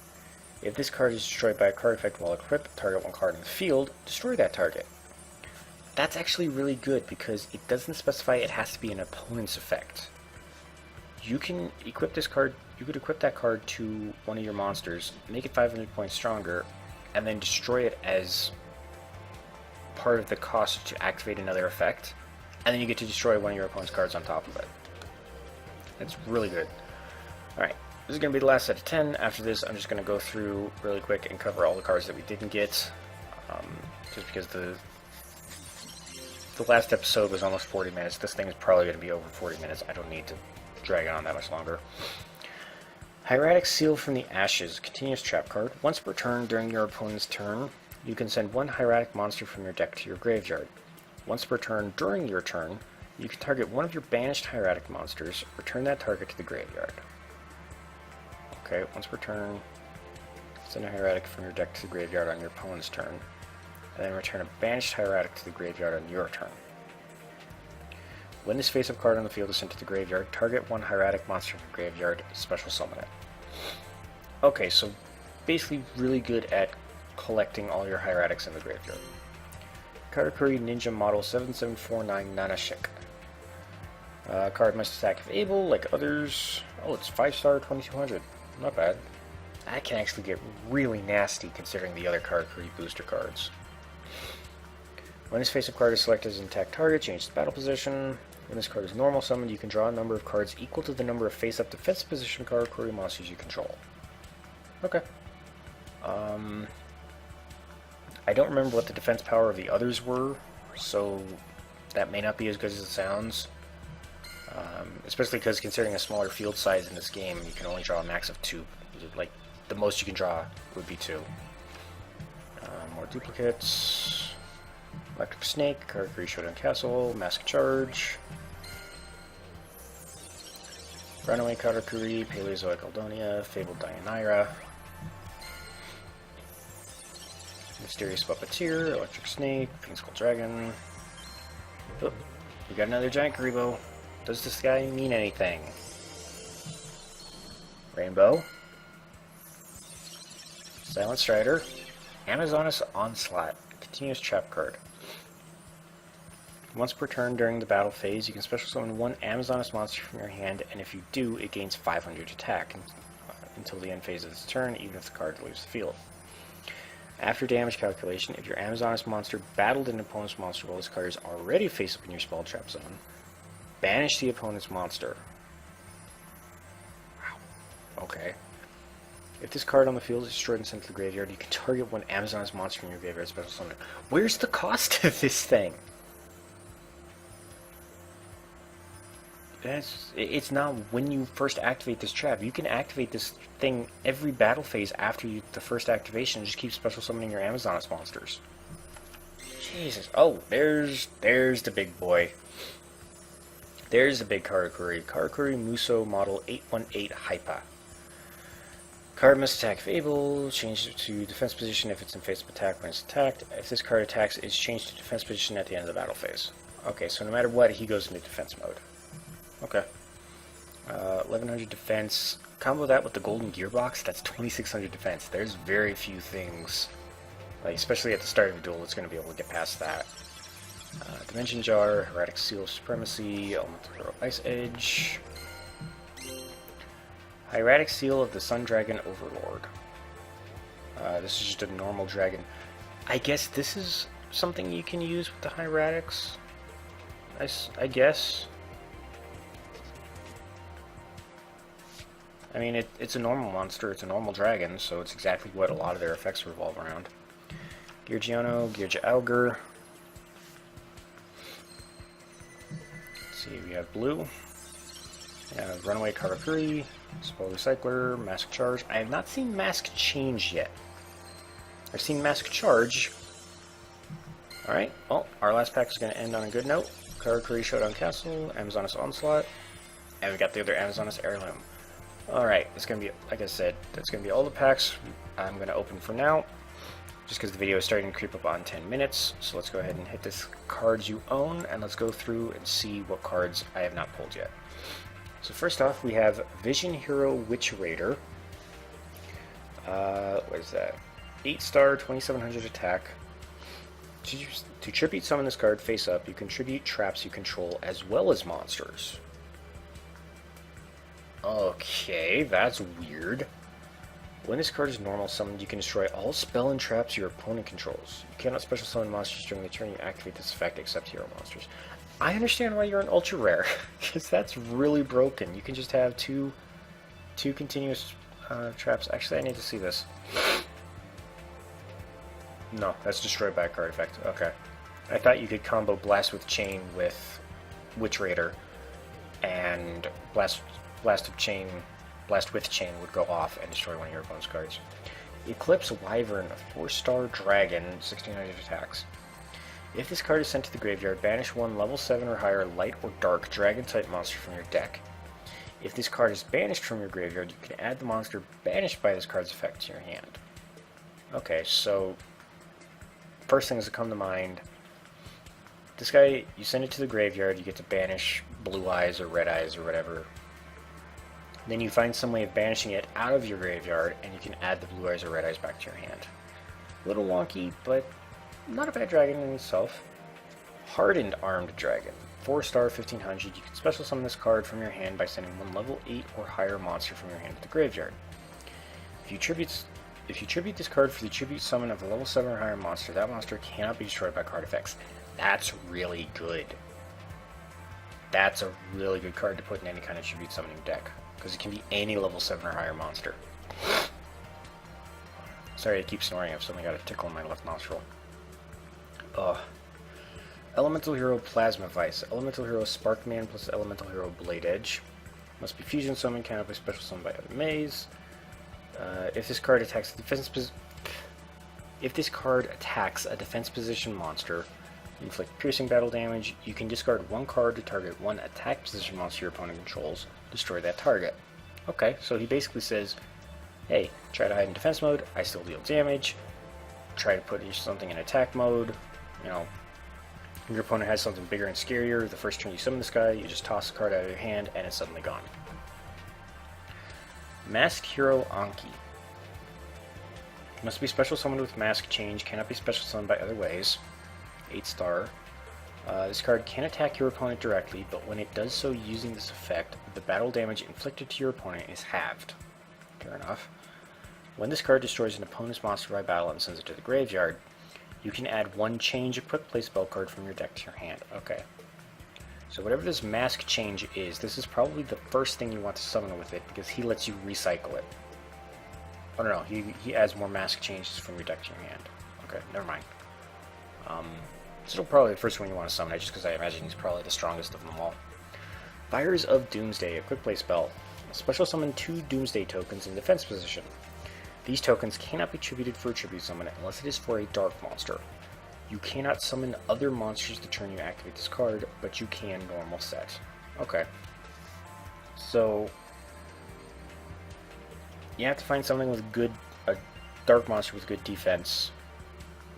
S1: If this card is destroyed by a card effect while equipped, target 1 card in the field, destroy that target. That's actually really good because it doesn't specify it has to be an opponent's effect. You can equip this card, you could equip that card to one of your monsters, make it 500 points stronger, and then destroy it as part of the cost to activate another effect. And then you get to destroy one of your opponent's cards on top of it. It's really good. Alright, this is going to be the last set of 10. After this, I'm just going to go through really quick and cover all the cards that we didn't get. Just because the last episode was almost 40 minutes. This thing is probably going to be over 40 minutes. I don't need to drag it on that much longer. Hieratic Seal from the Ashes. Continuous trap card. Once per turn during your opponent's turn, you can send 1 hieratic monster from your deck to your graveyard. Once per turn during your turn, you can target one of your banished hieratic monsters, return that target to the graveyard. Okay, once per turn, send a hieratic from your deck to the graveyard on your opponent's turn, and then return a banished hieratic to the graveyard on your turn. When this face-up card on the field is sent to the graveyard, target 1 hieratic monster from the graveyard, special summon it. Okay, so basically really good at collecting all your hieratics in the graveyard. Karakuri Ninja Model 7749 Nanashik. Card must attack if able, like others. Oh, it's 5-star, 2200. Not bad. That can actually get really nasty considering the other Karakuri booster cards. When this face-up card is selected as an attack target, change the battle position. When this card is normal summoned, you can draw a number of cards equal to the number of face-up defense position Karakuri monsters you control. Okay. I don't remember what the defense power of the others were, so that may not be as good as it sounds. Especially because considering a smaller field size in this game, you can only draw a max of 2. Like, the most you can draw would be 2. More duplicates. Electric Snake, Karakuri Showdown Castle, Mask Charge. Runaway Karakuri, Paleozoic Aldonia, Fabled Deianira. Mysterious Puppeteer, Electric Snake, Pink Skull Dragon. Oh, we got another Giant Karibo. Does this guy mean anything? Rainbow. Silent Strider. Amazoness Onslaught. Continuous trap card. Once per turn during the battle phase, you can special summon one Amazoness monster from your hand, and if you do, it gains 500 attack until the end phase of this turn, even if the card leaves the field. After damage calculation, if your Amazoness monster battled an opponent's monster while this card is already face up in your spell trap zone, banish the opponent's monster. Wow. Okay. If this card on the field is destroyed and sent to the graveyard, you can target one Amazoness monster from your graveyard special summon. Where's the cost of this thing? It's not when you first activate this trap. You can activate this thing every battle phase after the first activation and just keep special summoning your Amazoness monsters. Jesus. Oh, there's the big boy. There's the big Karakuri. Karakuri Muso Model 818 Hypa. Card must attack Fable, change it to defense position if it's in face of attack when it's attacked. If this card attacks, it's changed to defense position at the end of the battle phase. Okay, so no matter what, he goes into defense mode. Okay. 1100 defense. Combo that with the golden gearbox, that's 2600 defense. There's very few things, like especially at the start of a duel, that's going to be able to get past that. Dimension Jar, Erratic Seal of Supremacy, Elemental Ice Edge. Hieratic Seal of the Sun Dragon Overlord. This is just a normal dragon. I guess this is something you can use with the Hieratics. I guess. I mean, it's a normal monster, it's a normal dragon, so it's exactly what a lot of their effects revolve around. Georgiano, Georgia Augur. Let's see, we have blue. We have Runaway Karakuri, Spell Recycler, Mask Charge. I have not seen Mask Change yet. I've seen Mask Charge. Alright, well, our last pack is going to end on a good note. Karakuri Showdown Castle, Amazoness Onslaught, and we got the other Amazoness Heirloom. Alright, it's going to be, like I said, that's going to be all the packs I'm going to open for now, just because the video is starting to creep up on 10 minutes. So let's go ahead and hit this cards you own, and let's go through and see what cards I have not pulled yet. So first off, we have Vision Hero Witch Raider. What is that? 8-star, 2700 attack. To tribute summon this card face up, you can tribute traps you control as well as monsters. Okay, that's weird. When this card is normal summoned, you can destroy all spell and traps your opponent controls. You cannot special summon monsters during the turn you activate this effect except hero monsters. I understand why you're an ultra rare, because that's really broken. You can just have two continuous traps. Actually, I need to see this. No, that's destroyed by a card effect. Okay. I thought you could combo Blast with Chain with Witch Raider, and Blast with Chain would go off and destroy one of your opponent's cards. Eclipse Wyvern, a 4-star dragon, 1600 attacks. If this card is sent to the graveyard, banish one level 7 or higher light or dark dragon-type monster from your deck. If this card is banished from your graveyard, you can add the monster banished by this card's effect to your hand. Okay, so first things that come to mind, this guy, you send it to the graveyard, you get to banish Blue Eyes or Red Eyes or whatever. Then you find some way of banishing it out of your graveyard, and you can add the Blue Eyes or Red Eyes back to your hand. A little wonky, but not a bad dragon in itself. Hardened Armed Dragon, 4-star, 1500. You can special summon this card from your hand by sending one level 8 or higher monster from your hand to the graveyard. If you tribute this card for the tribute summon of a level 7 or higher monster, that monster cannot be destroyed by card effects. That's really good. That's a really good card to put in any kind of tribute summoning deck, because it can be any level 7 or higher monster. Sorry, I keep snoring. I've suddenly got a tickle in my left nostril. Ugh. Elemental Hero Plasma Vice. Elemental Hero Sparkman plus Elemental Hero Blade Edge. Must be fusion summoned, cannot be special summoned by other maze. If this card attacks a defense position monster, inflict piercing battle damage, you can discard one card to target one attack position monster your opponent controls, destroy that target. Okay, so he basically says, hey, try to hide in defense mode, I still deal damage. Try to put something in attack mode, you know, your opponent has something bigger and scarier, the first turn you summon this guy, you just toss the card out of your hand and it's suddenly gone. Mask Hero Anki. Must be special summoned with Mask Change, cannot be special summoned by other ways. 8-star. This card can attack your opponent directly, but when it does so using this effect, the battle damage inflicted to your opponent is halved. Fair enough. When this card destroys an opponent's monster by battle and sends it to the graveyard, you can add one change equipped play spell card from your deck to your hand. Okay. So whatever this Mask Change is, this is probably the first thing you want to summon with it, because he lets you recycle it. Oh no, he adds more Mask Changes from your deck to your hand. Okay, never mind. This is probably the first one you want to summon, just because I imagine he's probably the strongest of them all. Fires of Doomsday, a quick play spell. Special summon 2 Doomsday tokens in defense position. These tokens cannot be attributed for a tribute summon unless it is for a dark monster. You cannot summon other monsters the turn you activate this card, but you can normal set. Okay. So, you have to find something with a dark monster with good defense.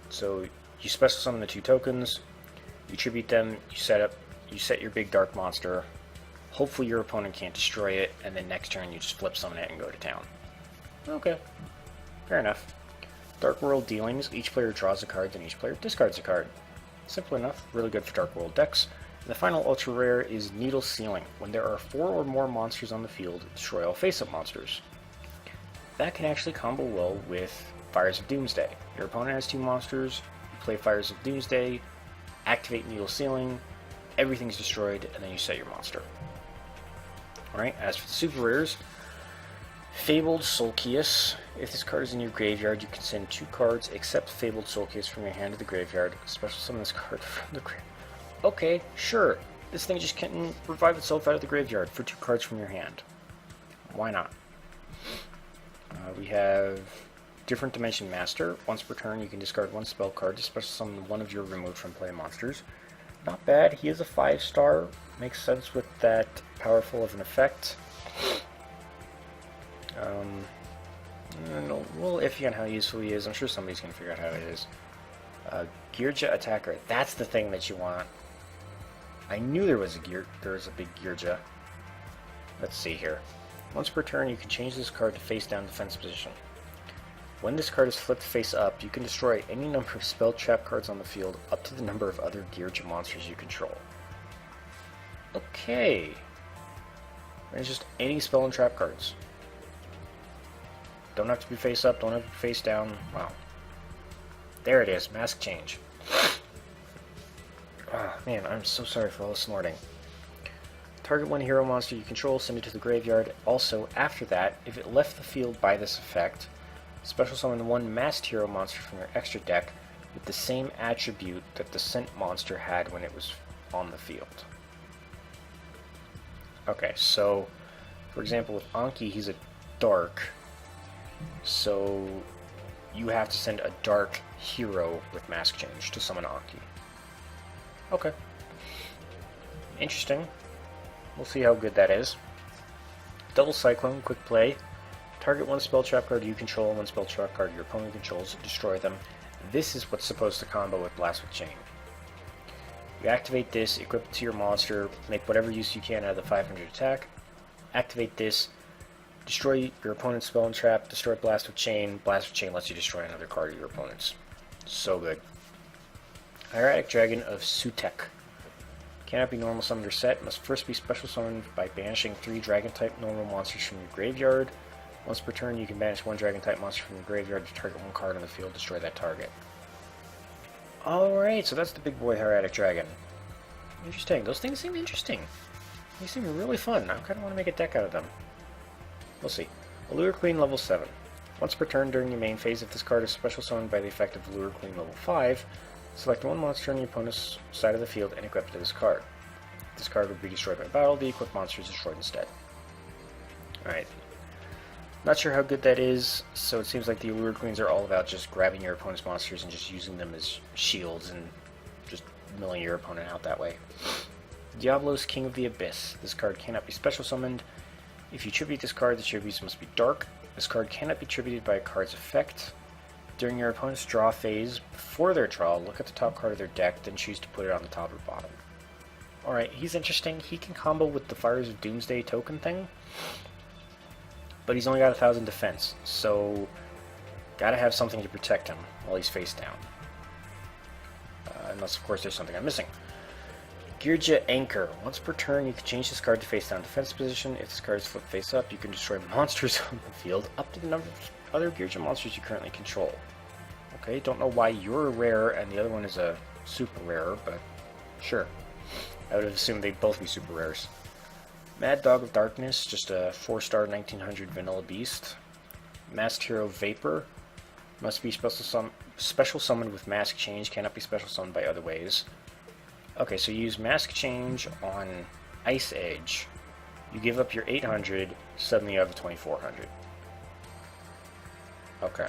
S1: So, you special summon the 2 tokens, you tribute them, you set your big dark monster. Hopefully your opponent can't destroy it, and then next turn you just flip summon it and go to town. Okay. Fair enough. Dark World Dealings. Each player draws a card, then each player discards a card. Simple enough. Really good for Dark World decks. And the final ultra rare is Needle Sealing. When there are 4 or more monsters on the field, destroy all face-up monsters. That can actually combo well with Fires of Doomsday. Your opponent has 2 monsters, you play Fires of Doomsday, activate Needle Sealing, everything's destroyed, and then you set your monster. Alright, as for the super rares, Fabled Solkius. If this card is in your graveyard, you can send 2 cards except Fabled Solkius from your hand to the graveyard. Special summon this card from the graveyard. Okay, sure. This thing just can revive itself out of the graveyard for 2 cards from your hand. Why not? We have Different Dimension Master. Once per turn, you can discard 1 spell card to special summon 1 of your removed from play monsters. Not bad. He is a 5-star. Makes sense with that powerful of an effect. A little iffy on how useful he is. I'm sure somebody's going to figure out how it is. Gearja Attacker. That's the thing that you want. I knew there was a big Gearja. Let's see here. Once per turn, you can change this card to face down defense position. When this card is flipped face up, you can destroy any number of spell trap cards on the field up to the number of other Gearja monsters you control. Okay. And it's just any spell and trap cards. Don't have to be face up, don't have to be face down. Wow. There it is, Mask Change. Oh, man, I'm so sorry for all the snorting. Target 1 hero monster you control, send it to the graveyard. Also, after that, if it left the field by this effect, special summon 1 masked hero monster from your extra deck with the same attribute that the sent monster had when it was on the field. Okay, so, for example, with Anki, he's a dark. So, you have to send a dark hero with Mask Change to summon Anki. Okay. Interesting. We'll see how good that is. Double Cyclone, quick play. Target 1 spell trap card you control and 1 spell trap card your opponent controls, destroy them. This is what's supposed to combo with Blast with Chain. You activate this, equip it to your monster, make whatever use you can out of the 500 attack. Activate this, destroy your opponent's spell and trap, destroy Blast with Chain. Blast with Chain lets you destroy another card of your opponent's. So good. Hieratic Dragon of Sutek. Cannot be normal summoned or set. Must first be special summoned by banishing 3 dragon-type normal monsters from your graveyard. Once per turn, you can banish 1 dragon-type monster from your graveyard to target 1 card on the field, destroy that target. Alright, so that's the big boy Hieratic Dragon. Interesting. Those things seem interesting. They seem really fun. I kind of want to make a deck out of them. We'll see. Allure Queen level 7. Once per turn during your main phase, if this card is special summoned by the effect of Lure Queen level 5, select one monster on your opponent's side of the field and equip it to this card. If this card would be destroyed by battle, the equipped monster is destroyed instead. Alright. Not sure how good that is, so it seems like the Allure Queens are all about just grabbing your opponent's monsters and just using them as shields and just milling your opponent out that way. Diablos, King of the Abyss. This card cannot be special summoned. If you tribute this card, the tributes must be dark. This card cannot be tributed by a card's effect. During your opponent's draw phase, before their draw, look at the top card of their deck, then choose to put it on the top or bottom. Alright, he's interesting. He can combo with the Fires of Doomsday token thing, but he's only got 1,000 defense, so gotta have something to protect him while he's face down. Unless, of course, there's something I'm missing. Girja Anchor. Once per turn, you can change this card to face down defense position. If this card is flipped face up, you can destroy monsters on the field up to the number of other Girja monsters you currently control. Okay, don't know why you're a rare and the other one is a super rare, but sure. I would have assumed they'd both be super rares. Mad Dog of Darkness, just a 4-star 1900 vanilla beast. Masked Hero Vapor. Must be special summoned with Mask Change, cannot be special summoned by other ways. Okay, so you use Mask Change on Ice Edge. You give up your 800, suddenly you have a 2400. Okay.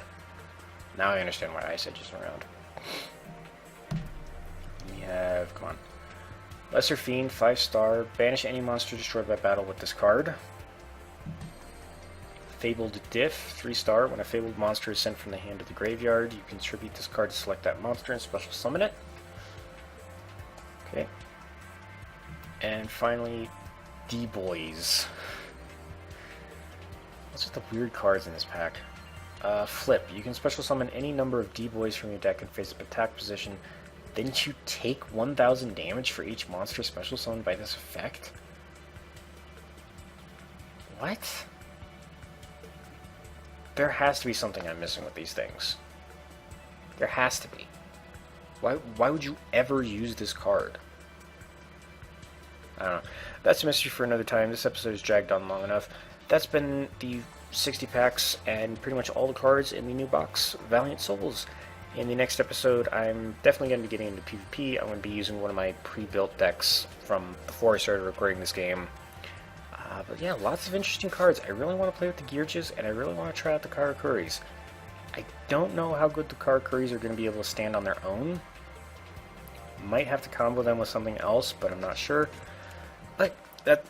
S1: Now I understand why Ice Edge is around. We have, come on. Lesser Fiend, 5-star. Banish any monster destroyed by battle with this card. Fabled Diff, 3-star. When a fabled monster is sent from the hand to the graveyard, you can tribute this card to select that monster and special summon it. Okay. And finally, D-Boys. What's with the weird cards in this pack? Flip. You can special summon any number of D-Boys from your deck in face-up attack position. Then you take 1,000 damage for each monster special summoned by this effect? What? There has to be something I'm missing with these things. There has to be. Why would you ever use this card? I don't know. That's a mystery for another time. This episode has dragged on long enough. That's been the 60 packs and pretty much all the cards in the new box, Valiant Souls. In the next episode, I'm definitely going to be getting into PvP. I'm going to be using one of my pre-built decks from before I started recording this game. But yeah, lots of interesting cards. I really want to play with the Girjas, and I really want to try out the Karakuris. I don't know how good the Karakuris are going to be able to stand on their own. Might have to combo them with something else, but I'm not sure. But,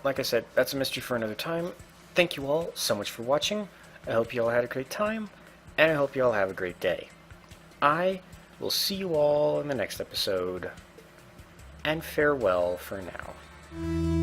S1: like I said, that's a mystery for another time. Thank you all so much for watching. I hope you all had a great time, and I hope you all have a great day. I will see you all in the next episode, and farewell for now.